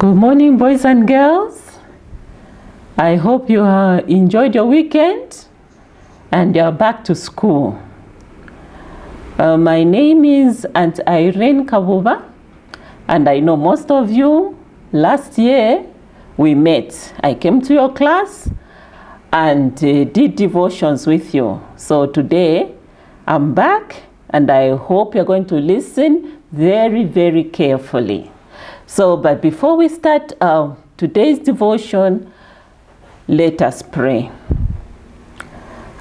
Good morning, boys and girls. I hope you enjoyed your weekend and you're back to school. My name is Aunt Irene Kabuba, and I know most of you, last year we met. I came to your class and did devotions with you. So today I'm back and I hope you're going to listen very, very carefully. But before we start today's devotion, let us pray.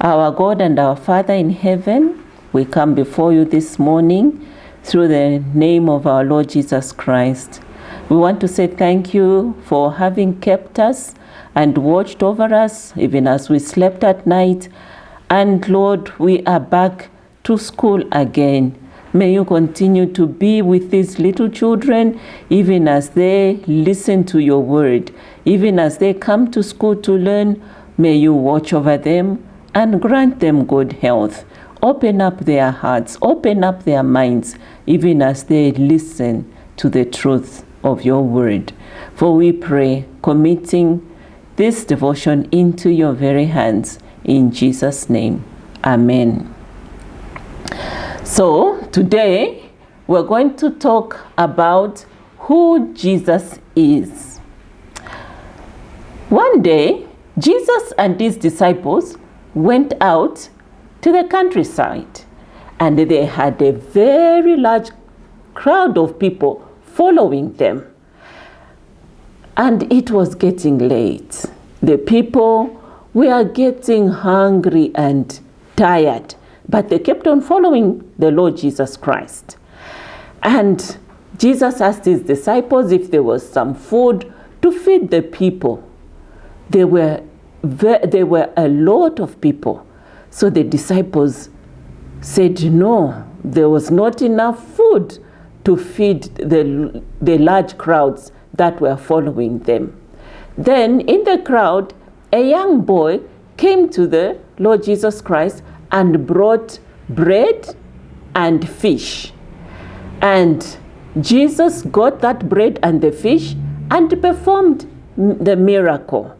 Our God and our Father in heaven, we come before you this morning through the name of our Lord Jesus Christ. We want to say thank you for having kept us and watched over us even as we slept at night. And Lord, we are back to school again. May you continue to be with these little children, even as they listen to your word, even as they come to school to learn. May you watch over them and grant them good health. Open up their hearts, open up their minds, even as they listen to the truth of your word. For we pray, committing this devotion into your very hands. In Jesus' name, amen. So today we're going to talk about who Jesus is. One day, Jesus and his disciples went out to the countryside, and they had a very large crowd of people following them. And it was getting late. The people were getting hungry and tired, but they kept on following the Lord Jesus Christ. And Jesus asked his disciples if there was some food to feed the people. There were a lot of people. So the disciples said no, there was not enough food to feed the large crowds that were following them. Then in the crowd, a young boy came to the Lord Jesus Christ and brought bread and fish. And Jesus got that bread and the fish and performed the miracle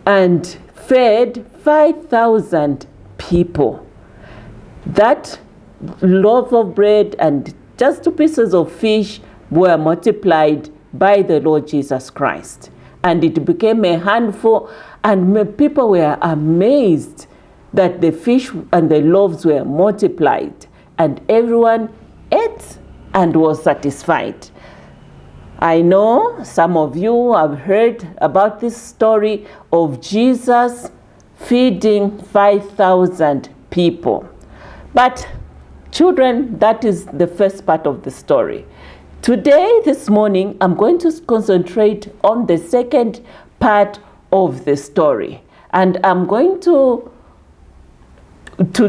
and fed 5,000 people. That loaf of bread and just 2 pieces of fish were multiplied by the Lord Jesus Christ. And it became a handful, and people were amazed that the fish and the loaves were multiplied, and everyone ate and was satisfied. I know some of you have heard about this story of Jesus feeding 5,000 people. But children, that is the first part of the story. Today, this morning, I'm going to concentrate on the second part of the story. And I'm going to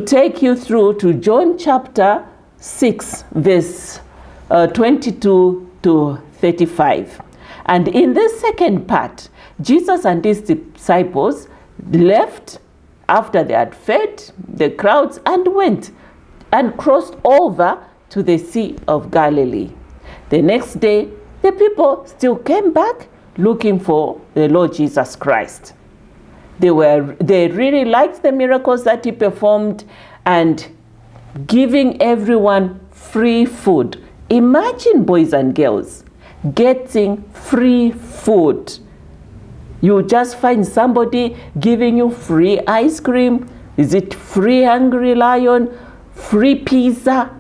take you through to John chapter 6, verse 22 to 35. And in this second part, Jesus and his disciples left after they had fed the crowds and went and crossed over to the Sea of Galilee. The next day, the people still came back looking for the Lord Jesus Christ. They really liked the miracles that he performed and giving everyone free food. Imagine, boys and girls, getting free food. You just find somebody giving you free ice cream. Is it free Hungry Lion? Free pizza?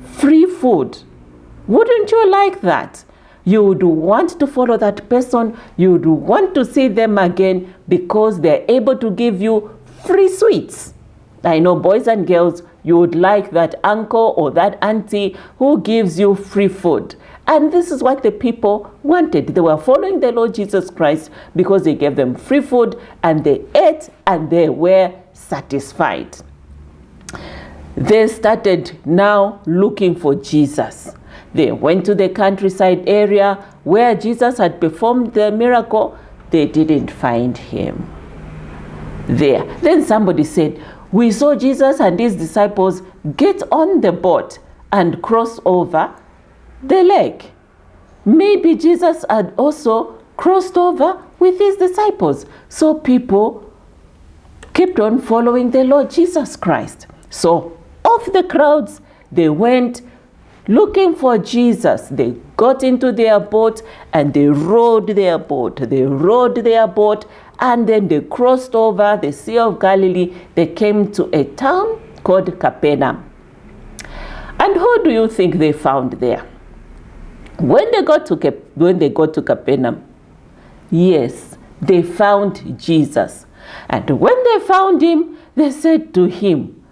Free food. Wouldn't you like that? You would want to follow that person. You would want to see them again because they're able to give you free sweets. I know, boys and girls, you would like that uncle or that auntie who gives you free food. And this is what the people wanted. They were following the Lord Jesus Christ because they gave them free food and they ate and they were satisfied. They started now looking for Jesus. They went to the countryside area where Jesus had performed the miracle. They didn't find him there. Then somebody said, we saw Jesus and his disciples get on the boat and cross over the lake. maybe Jesus had also crossed over with his disciples. So people kept on following the Lord Jesus Christ. So of the crowds, they went looking for Jesus. They got into their boat and they rowed their boat. And then they crossed over the Sea of Galilee. They came to a town called Capernaum. And who do you think they found there? When they got to Capernaum, yes, they found Jesus. And when they found him, they said to him,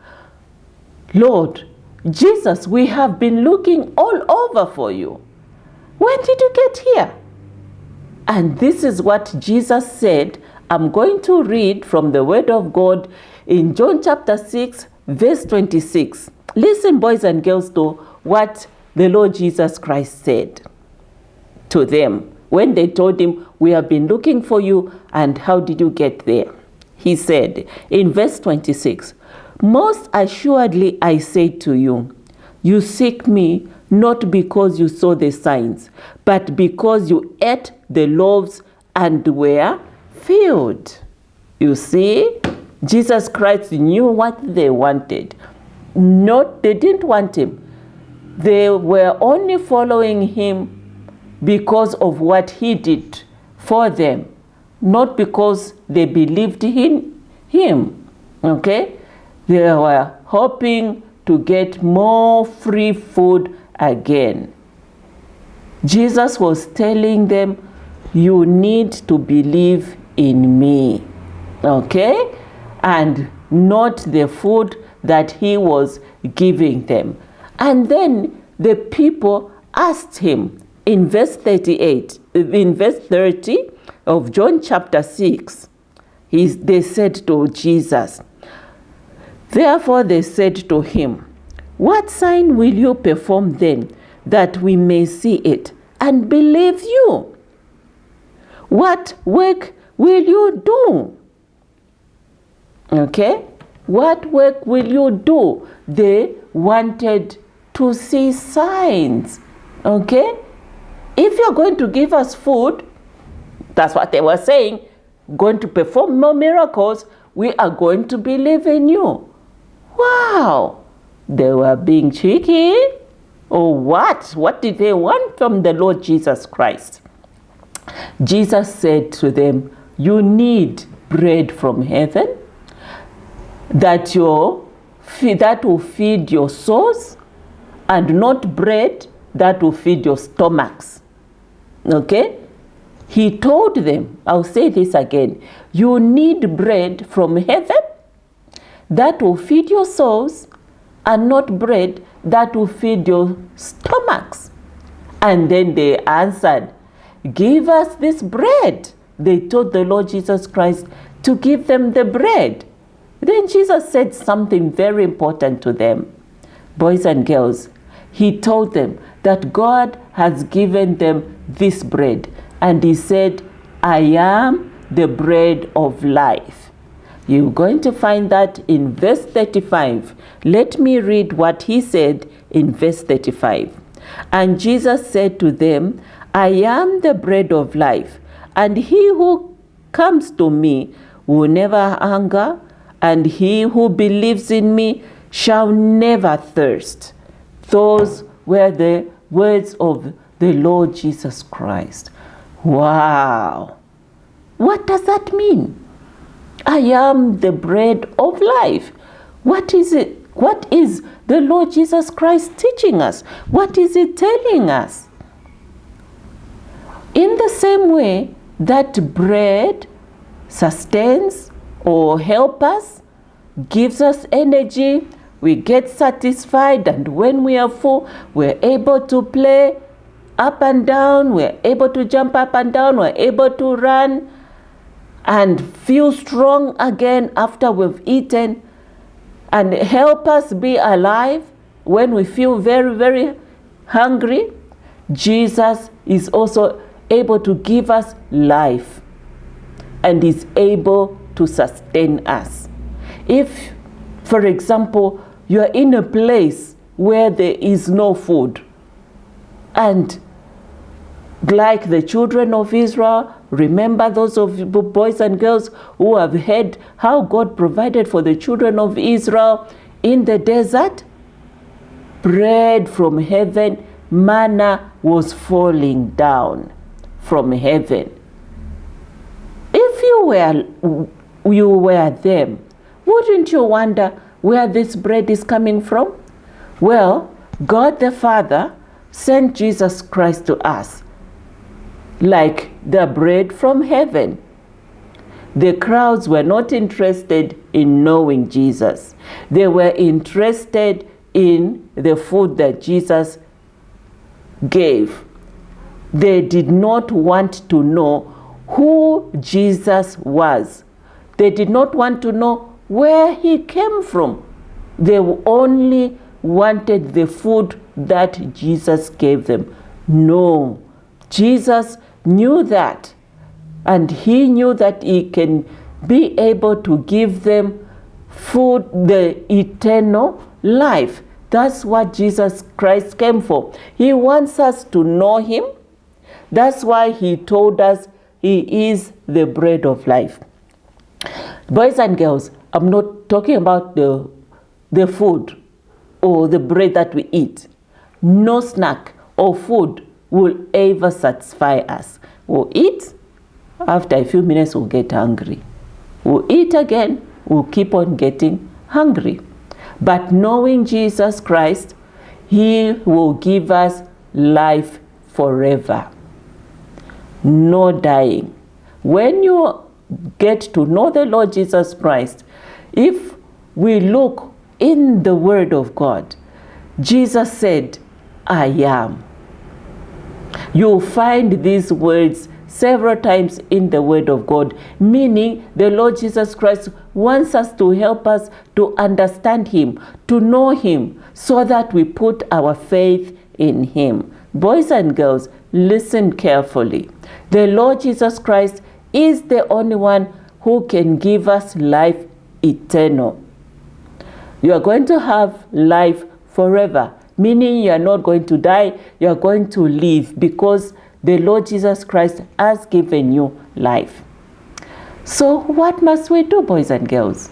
Lord, Jesus, we have been looking all over for you. When did you get here? And this is what Jesus said. I'm going to read from the Word of God in John chapter 6, verse 26. Listen, boys and girls, to what the Lord Jesus Christ said to them when they told him, we have been looking for you, and how did you get there? He said in verse 26, most assuredly I say to you, you seek me not because you saw the signs, but because you ate the loaves and were filled. You see, Jesus Christ knew what they wanted. They didn't want him. They were only following him because of what he did for them, not because they believed in him. Okay? They were hoping to get more free food again. Jesus was telling them, you need to believe in me. Okay? And not the food that he was giving them. And then the people asked him in verse 30 of John chapter 6, they said to Jesus, therefore they said to him, what sign will you perform then, that we may see it and believe you? What work will you do? Okay? What work will you do? They wanted to see signs. Okay? If you're going to give us food, that's what they were saying, going to perform more miracles, we are going to believe in you. Wow! They were being cheeky. Or what? What did they want from the Lord Jesus Christ? Jesus said to them, you need bread from heaven that will feed your souls, and not bread that will feed your stomachs. Okay? He told them, I'll say this again, you need bread from heaven that will feed your souls, and not bread that will feed your stomachs. And then they answered, give us this bread. They told the Lord Jesus Christ to give them the bread. Then Jesus said something very important to them. Boys and girls, he told them that God has given them this bread. And he said, I am the bread of life. You're going to find that in verse 35. Let me read what he said in verse 35. And Jesus said to them, I am the bread of life, and he who comes to me will never hunger, and he who believes in me shall never thirst. Those were the words of the Lord Jesus Christ. Wow! What does that mean? I am the bread of life. What is it? What is the Lord Jesus Christ teaching us? What is he telling us? In the same way that bread sustains or helps us, gives us energy, we get satisfied, and when we are full, we're able to play up and down, we're able to jump up and down, we're able to run and feel strong again after we've eaten, and help us be alive when we feel very, very hungry. Jesus is also able to give us life and is able to sustain us. If, for example, you are in a place where there is no food and like the children of Israel. Remember those of you boys and girls who have heard how God provided for the children of Israel in the desert? Bread from heaven, manna was falling down from heaven. If you were them, wouldn't you wonder where this bread is coming from? Well, God the Father sent Jesus Christ to us like the bread from heaven. The crowds were not interested in knowing Jesus. They were interested in the food that Jesus gave. They did not want to know who Jesus was. They did not want to know where he came from. They only wanted the food that Jesus gave them. No, Jesus knew that, and he knew that he can be able to give them food, the eternal life. That's what Jesus Christ came for. He wants us to know him. That's why he told us he is the bread of life. Boys and girls, I'm not talking about the food or the bread that we eat. No snack or food will ever satisfy us. We'll eat, after a few minutes we'll get hungry. We'll eat again, we'll keep on getting hungry. But knowing Jesus Christ, he will give us life forever. No dying. When you get to know the Lord Jesus Christ, if we look in the Word of God, Jesus said, I am. You'll find these words several times in the Word of God, meaning the Lord Jesus Christ wants us to help us to understand him, to know him, so that we put our faith in him. Boys and girls, listen carefully. The Lord Jesus Christ is the only one who can give us life eternal. You are going to have life forever, meaning you are not going to die, you are going to live, because the Lord Jesus Christ has given you life. So what must we do, boys and girls?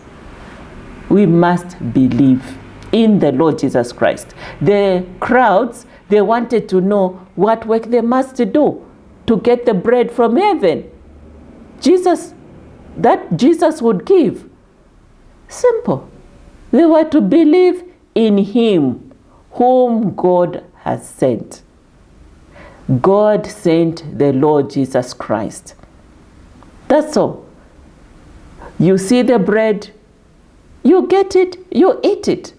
We must believe in the Lord Jesus Christ. The crowds, they wanted to know what work they must do to get the bread from heaven. Jesus would give. Simple. They were to believe in him whom God has sent. God sent the Lord Jesus Christ. That's all. You see the bread, you get it, you eat it.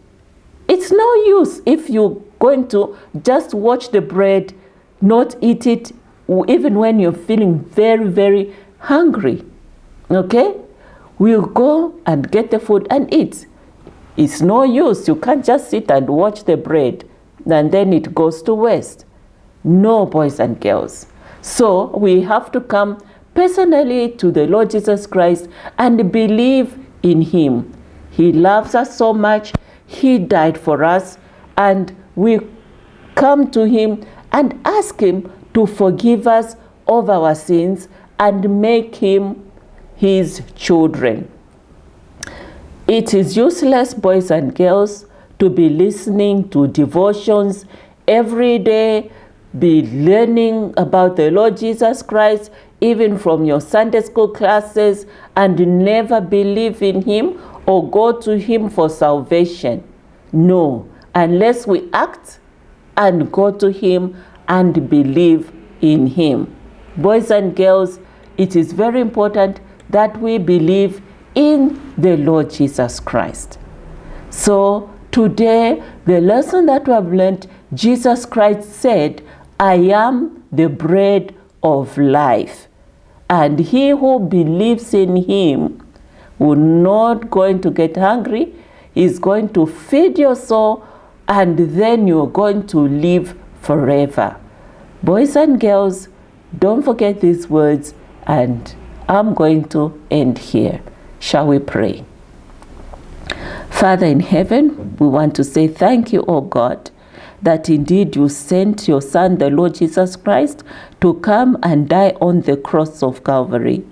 It's no use if you're going to just watch the bread, not eat it, even when you're feeling very, very hungry. Okay? We'll go and get the food and eat. It's no use. You can't just sit and watch the bread and then it goes to waste. No, boys and girls. So we have to come personally to the Lord Jesus Christ and believe in him. He loves us so much. He died for us, and we come to him and ask him to forgive us of our sins and make him his children. It is useless, boys and girls, to be listening to devotions every day, be learning about the Lord Jesus Christ, even from your Sunday school classes, and never believe in him or go to him for salvation. No, unless we act and go to him and believe in him. Boys and girls, it is very important that we believe in the Lord Jesus Christ. So today, the lesson that we have learned, Jesus Christ said, I am the bread of life. And he who believes in him will not going to get hungry. He's going to feed your soul, and then you're going to live forever. Boys and girls, don't forget these words, and I'm going to end here. Shall we pray? Father in heaven, we want to say thank you, oh God, that indeed you sent your Son, the Lord Jesus Christ, to come and die on the cross of Calvary.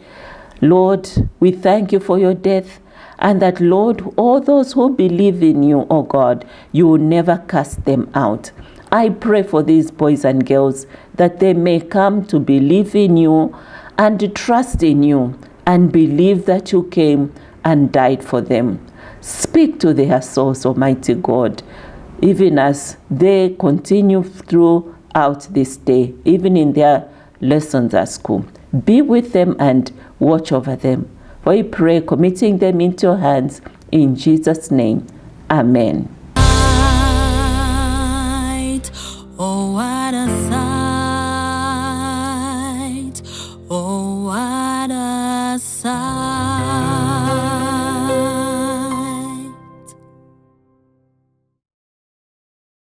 Lord, we thank you for your death, and that, Lord, all those who believe in you, oh God, you will never cast them out. I pray for these boys and girls that they may come to believe in you and trust in you and believe that you came and died for them. Speak to their souls, Almighty God, even as they continue throughout this day, even in their lessons at school. Be with them and watch over them. For we pray, committing them into your hands, in Jesus' name. Amen. Oh, what a sight.